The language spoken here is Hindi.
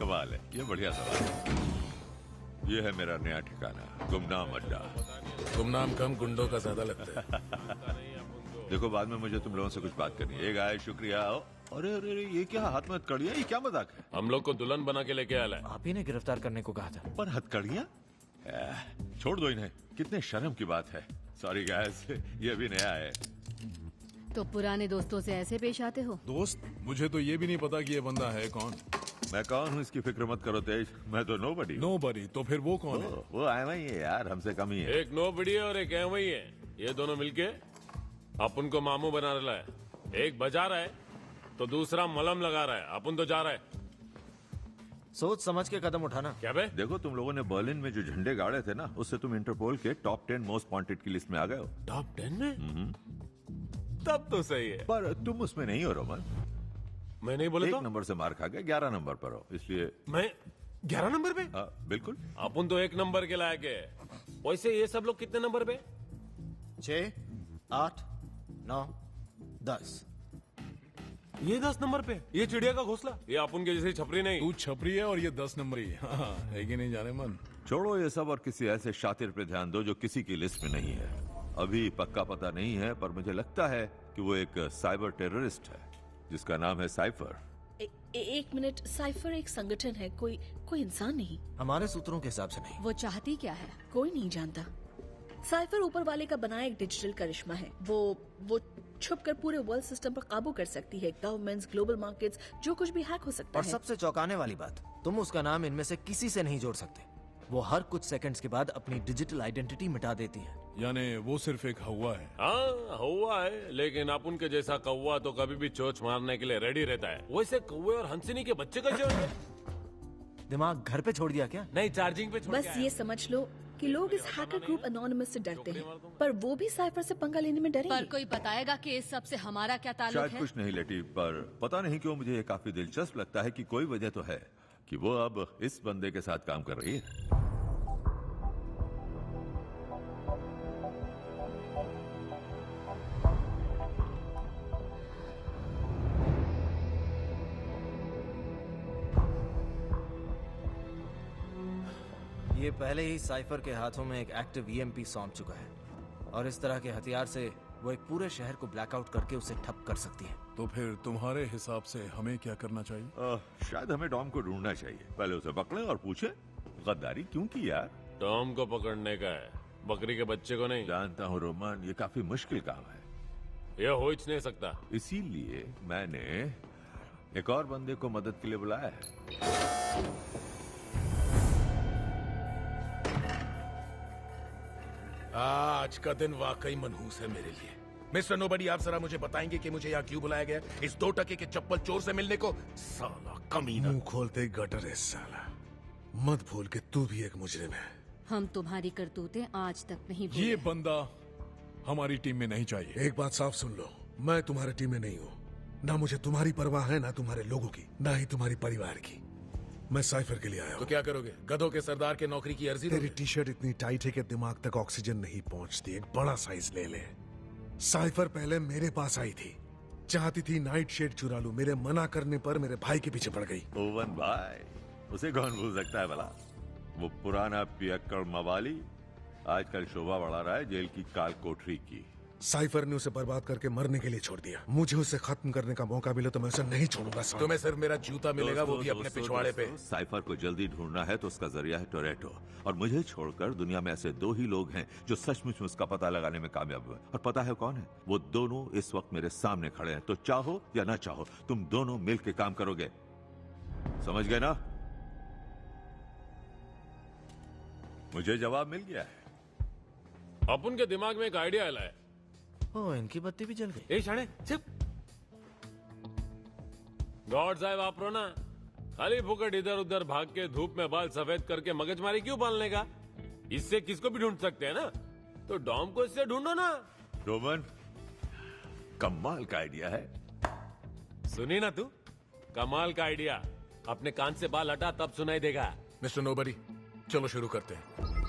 कमाल है, ये बढ़िया सवाल है। ये है मेरा नया ठिकाना, गुमनाम अड्डा। गुमनाम कम, गुंडों का ज्यादा लगता है। देखो, बाद में मुझे तुम लोगों से कुछ बात करनी है। गाय शुक्रिया। अरे अरे अरे, ये क्या हाथ में हथकड़ियां? ये क्या मजाक है? हम लोग को दुल्हन बना के लेके आया है। आप ही ने गिरफ्तार करने को कहा था। पर हथकड़ियां? छोड़ दो इन्हें, कितने शर्म की बात है। सॉरी गाइस, ये भी नया है। तो पुराने दोस्तों से ऐसे पेश आते हो? दोस्त? मुझे तो ये भी नहीं पता कि ये बंदा है कौन। मैं कौन हूँ इसकी फिक्र मत करो तेज, मैं तो नोबडी। नोबडी? तो फिर वो कौन है? वो आया ही है यार, हमसे कम ही है। एक नोबडी है और एक एवं ही है। ये दोनों मिलके अपन को मामू बना रहा है। एक बजा रहा है तो दूसरा मलम लगा रहा है। अपन तो जा रहा है। सोच समझ के कदम उठाना। क्या बे? देखो, तुम लोगों ने बर्लिन में जो झंडे गाड़े थे ना, उससे तुम इंटरपोल के टॉप 10 मोस्ट वांटेड की लिस्ट में आ गए हो। टॉप 10 में? तब तो सही है। पर तुम उसमें नहीं हो रोमन। मैं नहीं बोले एक तो? नंबर से मार खा गए, 11 नंबर पर हो, इसलिए। मैं 11 नंबर पे? बिल्कुल। अपन तो 1 नंबर के लायक है। वैसे ये सब लोग कितने नंबर पे? 6, 8, 9, 10। ये 10 नंबर पे। ये चिड़िया का घोंसला। ये अपन के जैसे छपरी नहीं। तू छपरी है और ये 10 नंबरी है। हाँ, है कि नहीं जाने मन। छोड़ो ये सब और किसी ऐसे शातिर पे ध्यान दो जो किसी की लिस्ट में नहीं है। अभी पक्का पता नहीं है, पर मुझे लगता है कि वो एक साइबर टेररिस्ट है जिसका नाम है साइफर। एक मिनट, साइफर एक संगठन है, कोई इंसान नहीं। हमारे सूत्रों के हिसाब से नहीं। वो चाहती क्या है? कोई नहीं जानता। साइफर ऊपर वाले का बनाया एक डिजिटल करिश्मा है। वो छुप कर पूरे वर्ल्ड सिस्टम पर काबू कर सकती है। गवर्नमेंट्स, ग्लोबल मार्केट्स, जो कुछ भी हैक हो सकता और है। सबसे चौंकाने वाली बात, तुम उसका नाम इनमें से किसी से नहीं जोड़ सकते। वो हर कुछ सेकंड्स के बाद अपनी डिजिटल आइडेंटिटी मिटा देती है। यानी वो सिर्फ एक हवा है। हाँ, हुआ है, लेकिन अपन के जैसा कौवा तो कभी भी चोच मारने के लिए रेडी रहता है। वैसे कौवे और हंसिनी के बच्चे कैसे होंगे? दिमाग घर पे छोड़ दिया क्या? नहीं, चार्जिंग पे छोड़ बस ये समझ लो कि लोग इस हैकर ग्रुप एनोनिमस से डरते हैं, पर वो भी साइफर से पंगा लेने में डरेंगे। पर कोई बताएगा कि इस सब से हमारा क्या ताल्लुक शायद है? कुछ नहीं लेटी, पर पता नहीं क्यों मुझे ये काफी दिलचस्प लगता है कि कोई वजह तो है कि वो अब इस बंदे के साथ काम कर रही है। ये पहले ही साइफर के हाथों में एक एक्टिव ईएमपी सौंप चुका है और इस तरह के हथियार से वो एक पूरे शहर को ब्लैकआउट करके उसे ठप कर सकती है। तो फिर तुम्हारे हिसाब से हमें क्या करना चाहिए? शायद हमें डॉम को ढूंढना चाहिए। पहले उसे पकड़ें और पूछें गद्दारी क्यों की यार। टॉम को पकड़ने का है, बकरी के बच्चे को नहीं। जानता हूँ रोमन, ये काफी मुश्किल काम है। ये हो ही नहीं सकता। इसीलिए मैंने एक और बंदे को मदद के लिए बुलाया है। आज का दिन वाकई मनहूस है मेरे लिए। मिस्टर नोबडी, आप जरा मुझे बताएंगे कि मुझे यहाँ क्यों बुलाया गया? इस 2 टके के चप्पल चोर से मिलने को? साला कमीना। मुंह खोलते गटर है साला। मत भूल के तू भी एक मुजरिम है। हम तुम्हारी करतूतें आज तक नहीं भूले। ये बंदा हमारी टीम में नहीं चाहिए। एक बात साफ सुन लो, मैं तुम्हारी टीम में नहीं हूँ। ना मुझे तुम्हारी परवाह है, ना तुम्हारे लोगों की, ना ही तुम्हारी परिवार की। मैं साइफर के लिए आया तो हूँ। क्या करोगे? गधों के सरदार के नौकरी की अर्जी तेरी दोगे? टी शर्ट इतनी टाइट है कि दिमाग तक ऑक्सीजन नहीं पहुंचती। एक बड़ा साइज ले ले। साइफर पहले मेरे पास आई थी, चाहती थी नाइट शेड चुरा लूं। मेरे मना करने पर मेरे भाई के पीछे पड़ गई। ओवन भाई, उसे कौन भूल सकता है भला? वो पुराना पियक्कड़ मवाली आजकल शोभा बढ़ा रहा है जेल की काल कोठरी की। साइफर ने उसे बर्बाद करके मरने के लिए छोड़ दिया। मुझे उसे खत्म करने का मौका मिले तो मैं उसे नहीं छोड़ूंगा। तुम्हें सिर्फ मेरा जूता मिलेगा, वो भी अपने पिछवाड़े पे। साइफर को जल्दी ढूंढना है तो उसका जरिया है टोरेटो, और मुझे छोड़कर दुनिया में ऐसे 2 ही लोग हैं जो सचमुच में उसका पता लगाने में कामयाब हुए। और पता है कौन है? वो दोनों इस वक्त मेरे सामने खड़े हैं। तो चाहो या ना चाहो, तुम दोनों मिलकर काम करोगे। समझ गए ना? मुझे जवाब मिल गया है। अपन के दिमाग में एक आइडिया आया है। ओ, इनकी बत्ती भी जल गई। ए शाणे, चुप। गॉड साहब वापरो ना। खाली फुकट इधर उधर भाग के धूप में बाल सफेद करके मगजमारी क्यों पालने का? इससे किसको भी ढूंढ सकते हैं ना। तो डॉम को इससे ढूंढो ना। रोमन, कमाल का आइडिया है। सुनी ना तू? कमाल का आइडिया। अपने कान से बाल हटा, तब सुनाई देगा। मिस्टर नोबडी, चलो शुरू करते हैं।